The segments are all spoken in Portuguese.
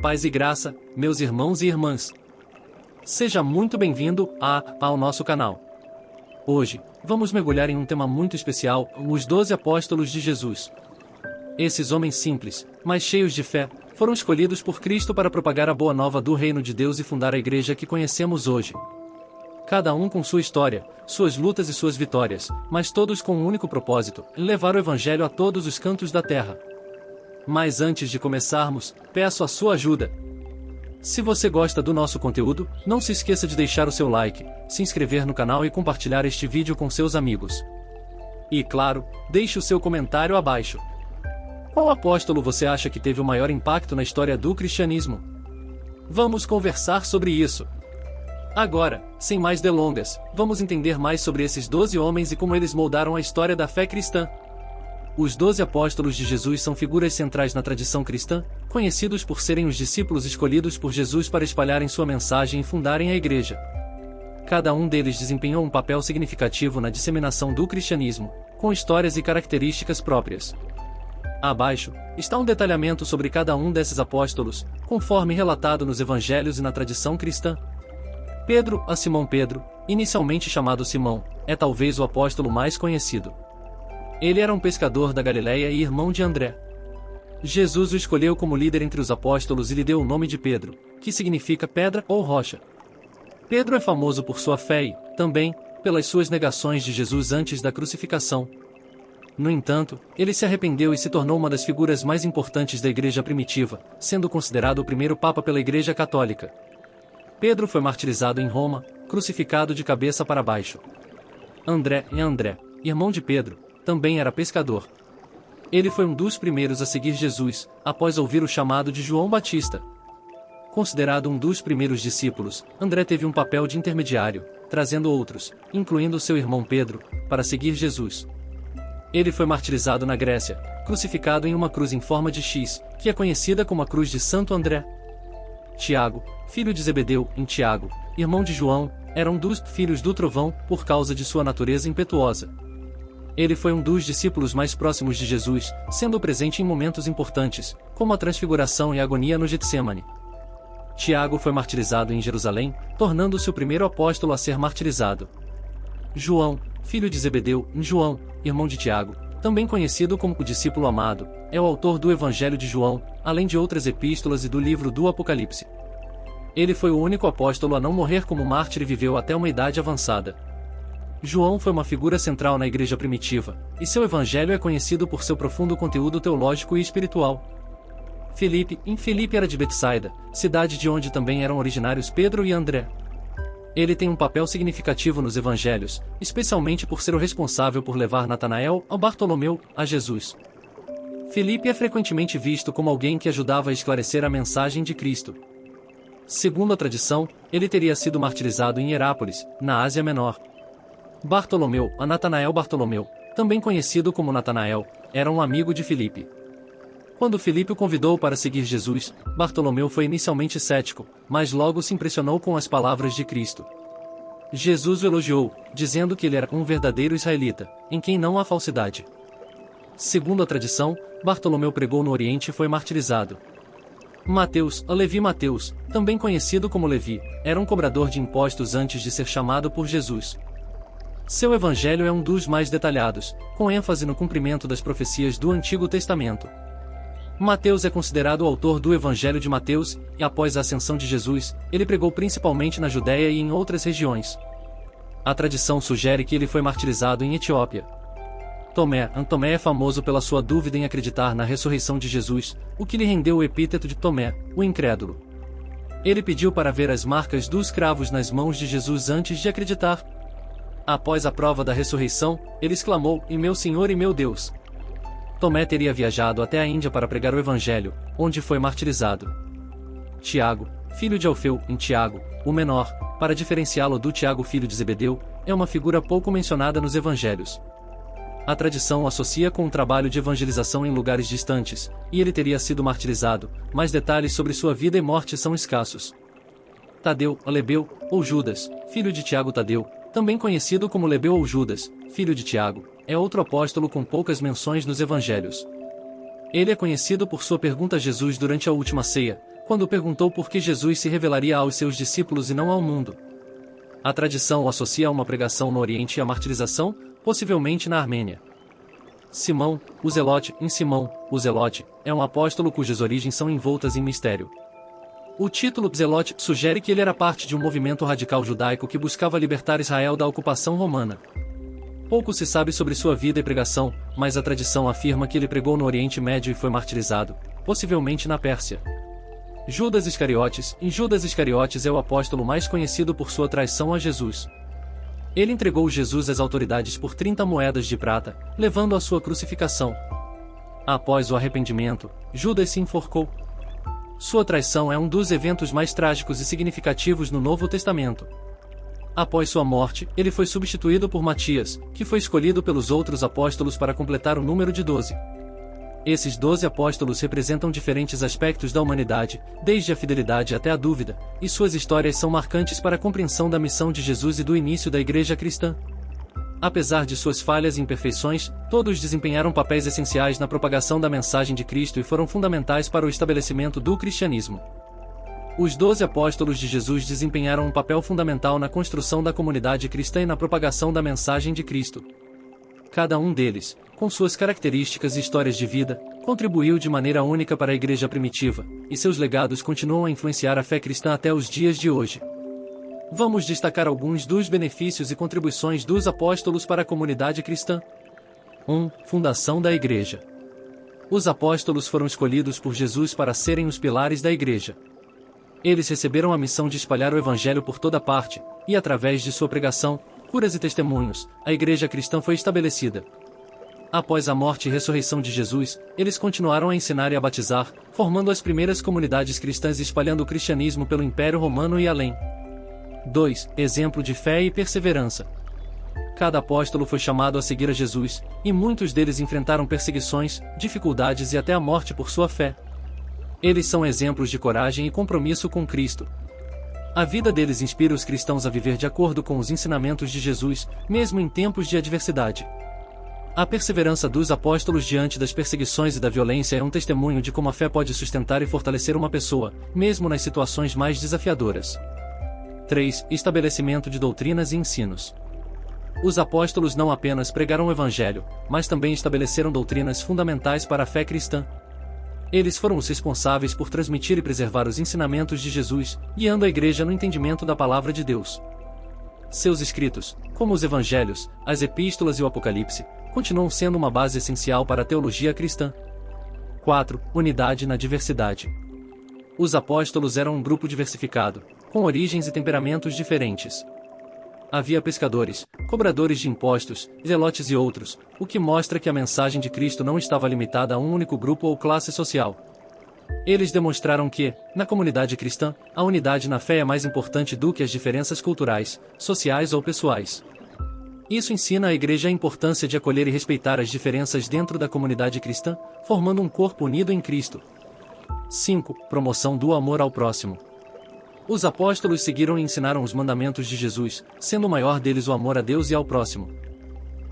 Paz e graça, meus irmãos e irmãs. Seja muito bem-vindo ao nosso canal. Hoje, vamos mergulhar em um tema muito especial, os 12 apóstolos de Jesus. Esses homens simples, mas cheios de fé, foram escolhidos por Cristo para propagar a boa nova do reino de Deus e fundar a igreja que conhecemos hoje. Cada um com sua história, suas lutas e suas vitórias, mas todos com um único propósito, levar o evangelho a todos os cantos da terra. Mas antes de começarmos, peço a sua ajuda. Se você gosta do nosso conteúdo, não se esqueça de deixar o seu like, se inscrever no canal e compartilhar este vídeo com seus amigos. E claro, deixe o seu comentário abaixo. Qual apóstolo você acha que teve o maior impacto na história do cristianismo? Vamos conversar sobre isso. Agora, sem mais delongas, vamos entender mais sobre esses 12 homens e como eles moldaram a história da fé cristã. Os 12 apóstolos de Jesus são figuras centrais na tradição cristã, conhecidos por serem os discípulos escolhidos por Jesus para espalharem sua mensagem e fundarem a igreja. Cada um deles desempenhou um papel significativo na disseminação do cristianismo, com histórias e características próprias. Abaixo, está um detalhamento sobre cada um desses apóstolos, conforme relatado nos evangelhos e na tradição cristã. Pedro, a Simão Pedro, inicialmente chamado Simão, é talvez o apóstolo mais conhecido. Ele era um pescador da Galileia e irmão de André. Jesus o escolheu como líder entre os apóstolos e lhe deu o nome de Pedro, que significa pedra ou rocha. Pedro é famoso por sua fé e, também, pelas suas negações de Jesus antes da crucificação. No entanto, ele se arrependeu e se tornou uma das figuras mais importantes da igreja primitiva, sendo considerado o primeiro papa pela Igreja Católica. Pedro foi martirizado em Roma, crucificado de cabeça para baixo. André, irmão de Pedro, também era pescador. Ele foi um dos primeiros a seguir Jesus, após ouvir o chamado de João Batista. Considerado um dos primeiros discípulos, André teve um papel de intermediário, trazendo outros, incluindo seu irmão Pedro, para seguir Jesus. Ele foi martirizado na Grécia, crucificado em uma cruz em forma de X, que é conhecida como a Cruz de Santo André. Tiago, filho de Zebedeu, Tiago, irmão de João, era um dos filhos do trovão, por causa de sua natureza impetuosa. Ele foi um dos discípulos mais próximos de Jesus, sendo presente em momentos importantes, como a transfiguração e a agonia no Getsêmani. Tiago foi martirizado em Jerusalém, tornando-se o primeiro apóstolo a ser martirizado. João, filho de Zebedeu, João, irmão de Tiago, também conhecido como o discípulo amado, é o autor do Evangelho de João, além de outras epístolas e do livro do Apocalipse. Ele foi o único apóstolo a não morrer como mártir e viveu até uma idade avançada. João foi uma figura central na igreja primitiva, e seu evangelho é conhecido por seu profundo conteúdo teológico e espiritual. Filipe era de Betsaida, cidade de onde também eram originários Pedro e André. Ele tem um papel significativo nos evangelhos, especialmente por ser o responsável por levar Natanael, a Bartolomeu, a Jesus. Filipe é frequentemente visto como alguém que ajudava a esclarecer a mensagem de Cristo. Segundo a tradição, ele teria sido martirizado em Herápolis, na Ásia Menor. Bartolomeu, a Natanael Bartolomeu, também conhecido como Natanael, era um amigo de Filipe. Quando Filipe o convidou para seguir Jesus, Bartolomeu foi inicialmente cético, mas logo se impressionou com as palavras de Cristo. Jesus o elogiou, dizendo que ele era um verdadeiro israelita, em quem não há falsidade. Segundo a tradição, Bartolomeu pregou no Oriente e foi martirizado. Levi Mateus, também conhecido como Levi, era um cobrador de impostos antes de ser chamado por Jesus. Seu evangelho é um dos mais detalhados, com ênfase no cumprimento das profecias do Antigo Testamento. Mateus é considerado o autor do Evangelho de Mateus, e após a ascensão de Jesus, ele pregou principalmente na Judéia e em outras regiões. A tradição sugere que ele foi martirizado em Etiópia. Tomé é famoso pela sua dúvida em acreditar na ressurreição de Jesus, o que lhe rendeu o epíteto de Tomé, o incrédulo. Ele pediu para ver as marcas dos cravos nas mãos de Jesus antes de acreditar. Após a prova da ressurreição, ele exclamou: "Meu Senhor e meu Deus!" Tomé teria viajado até a Índia para pregar o Evangelho, onde foi martirizado. Tiago, filho de Alfeu, Tiago, o menor, para diferenciá-lo do Tiago filho de Zebedeu, é uma figura pouco mencionada nos Evangelhos. A tradição o associa com um trabalho de evangelização em lugares distantes, e ele teria sido martirizado, mas detalhes sobre sua vida e morte são escassos. Tadeu, Lebeu, ou Judas, filho de Tiago Tadeu, também conhecido como Lebeu ou Judas, filho de Tiago, é outro apóstolo com poucas menções nos evangelhos. Ele é conhecido por sua pergunta a Jesus durante a última ceia, quando perguntou por que Jesus se revelaria aos seus discípulos e não ao mundo. A tradição o associa a uma pregação no Oriente e a martirização, possivelmente na Armênia. Simão, o Zelote. Simão, o Zelote, é um apóstolo cujas origens são envoltas em mistério. O título Zelote sugere que ele era parte de um movimento radical judaico que buscava libertar Israel da ocupação romana. Pouco se sabe sobre sua vida e pregação, mas a tradição afirma que ele pregou no Oriente Médio e foi martirizado, possivelmente na Pérsia. Judas Iscariotes. Judas Iscariotes é o apóstolo mais conhecido por sua traição a Jesus. Ele entregou Jesus às autoridades por 30 moedas de prata, levando à sua crucificação. Após o arrependimento, Judas se enforcou. Sua traição é um dos eventos mais trágicos e significativos no Novo Testamento. Após sua morte, ele foi substituído por Matias, que foi escolhido pelos outros apóstolos para completar o número de 12. Esses 12 apóstolos representam diferentes aspectos da humanidade, desde a fidelidade até a dúvida, e suas histórias são marcantes para a compreensão da missão de Jesus e do início da Igreja cristã. Apesar de suas falhas e imperfeições, todos desempenharam papéis essenciais na propagação da mensagem de Cristo e foram fundamentais para o estabelecimento do cristianismo. Os 12 apóstolos de Jesus desempenharam um papel fundamental na construção da comunidade cristã e na propagação da mensagem de Cristo. Cada um deles, com suas características e histórias de vida, contribuiu de maneira única para a igreja primitiva, e seus legados continuam a influenciar a fé cristã até os dias de hoje. Vamos destacar alguns dos benefícios e contribuições dos apóstolos para a comunidade cristã. 1. Fundação da igreja. Os apóstolos foram escolhidos por Jesus para serem os pilares da igreja. Eles receberam a missão de espalhar o evangelho por toda parte, e através de sua pregação, curas e testemunhos, a igreja cristã foi estabelecida. Após a morte e ressurreição de Jesus, eles continuaram a ensinar e a batizar, formando as primeiras comunidades cristãs e espalhando o cristianismo pelo Império Romano e além. 2. Exemplo de fé e perseverança. Cada apóstolo foi chamado a seguir a Jesus, e muitos deles enfrentaram perseguições, dificuldades e até a morte por sua fé. Eles são exemplos de coragem e compromisso com Cristo. A vida deles inspira os cristãos a viver de acordo com os ensinamentos de Jesus, mesmo em tempos de adversidade. A perseverança dos apóstolos diante das perseguições e da violência é um testemunho de como a fé pode sustentar e fortalecer uma pessoa, mesmo nas situações mais desafiadoras. 3. Estabelecimento de doutrinas e ensinos. Os apóstolos não apenas pregaram o evangelho, mas também estabeleceram doutrinas fundamentais para a fé cristã. Eles foram os responsáveis por transmitir e preservar os ensinamentos de Jesus, guiando a igreja no entendimento da palavra de Deus. Seus escritos, como os evangelhos, as epístolas e o Apocalipse, continuam sendo uma base essencial para a teologia cristã. 4. Unidade na diversidade. Os apóstolos eram um grupo diversificado, com origens e temperamentos diferentes. Havia pescadores, cobradores de impostos, zelotes e outros, o que mostra que a mensagem de Cristo não estava limitada a um único grupo ou classe social. Eles demonstraram que, na comunidade cristã, a unidade na fé é mais importante do que as diferenças culturais, sociais ou pessoais. Isso ensina à igreja a importância de acolher e respeitar as diferenças dentro da comunidade cristã, formando um corpo unido em Cristo. 5. Promoção do amor ao próximo. Os apóstolos seguiram e ensinaram os mandamentos de Jesus, sendo o maior deles o amor a Deus e ao próximo.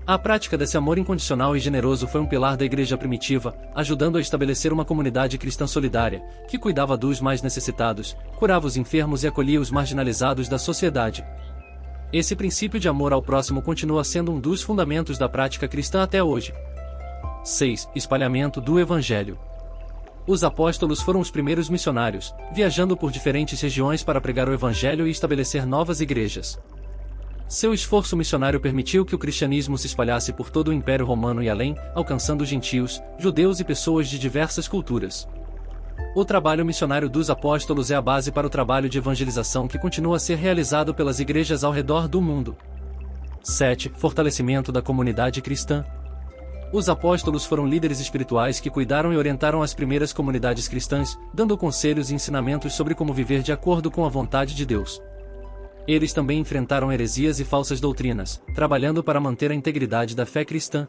A prática desse amor incondicional e generoso foi um pilar da igreja primitiva, ajudando a estabelecer uma comunidade cristã solidária, que cuidava dos mais necessitados, curava os enfermos e acolhia os marginalizados da sociedade. Esse princípio de amor ao próximo continua sendo um dos fundamentos da prática cristã até hoje. 6. Espalhamento do Evangelho. Os apóstolos foram os primeiros missionários, viajando por diferentes regiões para pregar o Evangelho e estabelecer novas igrejas. Seu esforço missionário permitiu que o cristianismo se espalhasse por todo o Império Romano e além, alcançando gentios, judeus e pessoas de diversas culturas. O trabalho missionário dos apóstolos é a base para o trabalho de evangelização que continua a ser realizado pelas igrejas ao redor do mundo. 7. Fortalecimento da comunidade cristã. Os apóstolos foram líderes espirituais que cuidaram e orientaram as primeiras comunidades cristãs, dando conselhos e ensinamentos sobre como viver de acordo com a vontade de Deus. Eles também enfrentaram heresias e falsas doutrinas, trabalhando para manter a integridade da fé cristã.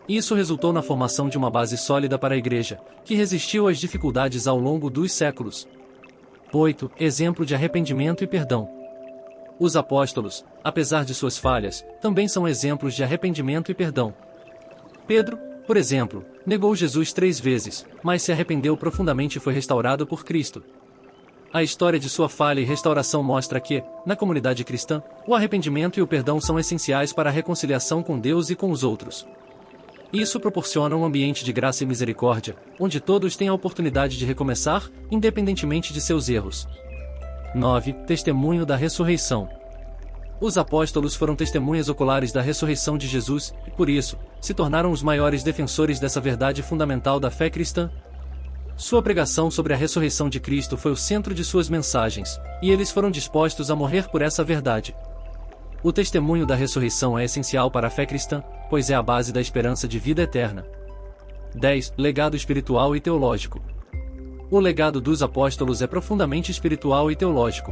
Isso resultou na formação de uma base sólida para a igreja, que resistiu às dificuldades ao longo dos séculos. 8. Exemplo de arrependimento e perdão. Os apóstolos, apesar de suas falhas, também são exemplos de arrependimento e perdão. Pedro, por exemplo, negou Jesus 3 vezes, mas se arrependeu profundamente e foi restaurado por Cristo. A história de sua falha e restauração mostra que, na comunidade cristã, o arrependimento e o perdão são essenciais para a reconciliação com Deus e com os outros. Isso proporciona um ambiente de graça e misericórdia, onde todos têm a oportunidade de recomeçar, independentemente de seus erros. 9. Testemunho da ressurreição. Os apóstolos foram testemunhas oculares da ressurreição de Jesus, e por isso, se tornaram os maiores defensores dessa verdade fundamental da fé cristã. Sua pregação sobre a ressurreição de Cristo foi o centro de suas mensagens, e eles foram dispostos a morrer por essa verdade. O testemunho da ressurreição é essencial para a fé cristã, pois é a base da esperança de vida eterna. 10. Legado espiritual e teológico. O legado dos apóstolos é profundamente espiritual e teológico.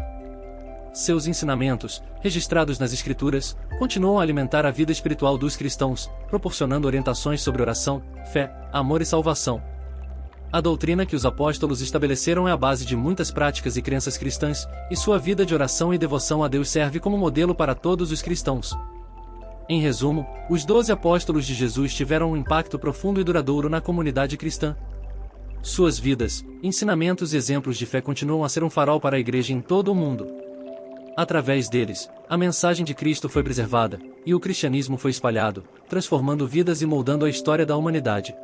Seus ensinamentos, registrados nas Escrituras, continuam a alimentar a vida espiritual dos cristãos, proporcionando orientações sobre oração, fé, amor e salvação. A doutrina que os apóstolos estabeleceram é a base de muitas práticas e crenças cristãs, e sua vida de oração e devoção a Deus serve como modelo para todos os cristãos. Em resumo, os 12 apóstolos de Jesus tiveram um impacto profundo e duradouro na comunidade cristã. Suas vidas, ensinamentos e exemplos de fé continuam a ser um farol para a igreja em todo o mundo. Através deles, a mensagem de Cristo foi preservada, e o cristianismo foi espalhado, transformando vidas e moldando a história da humanidade.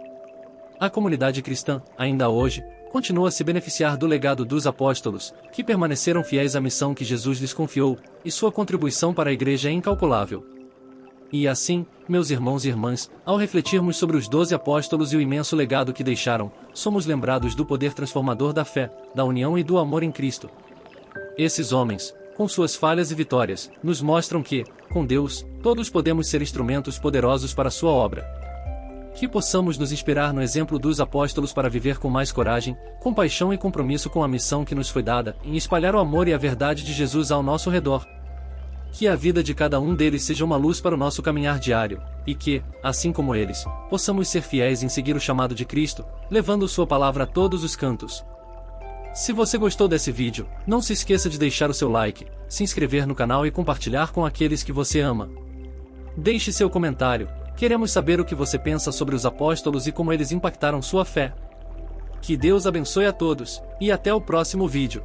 A comunidade cristã, ainda hoje, continua a se beneficiar do legado dos apóstolos, que permaneceram fiéis à missão que Jesus lhes confiou, e sua contribuição para a igreja é incalculável. E assim, meus irmãos e irmãs, ao refletirmos sobre os 12 apóstolos e o imenso legado que deixaram, somos lembrados do poder transformador da fé, da união e do amor em Cristo. Esses homens, com suas falhas e vitórias, nos mostram que, com Deus, todos podemos ser instrumentos poderosos para sua obra. Que possamos nos inspirar no exemplo dos apóstolos para viver com mais coragem, compaixão e compromisso com a missão que nos foi dada, em espalhar o amor e a verdade de Jesus ao nosso redor. Que a vida de cada um deles seja uma luz para o nosso caminhar diário, e que, assim como eles, possamos ser fiéis em seguir o chamado de Cristo, levando sua palavra a todos os cantos. Se você gostou desse vídeo, não se esqueça de deixar o seu like, se inscrever no canal e compartilhar com aqueles que você ama. Deixe seu comentário. Queremos saber o que você pensa sobre os apóstolos e como eles impactaram sua fé. Que Deus abençoe a todos, e até o próximo vídeo.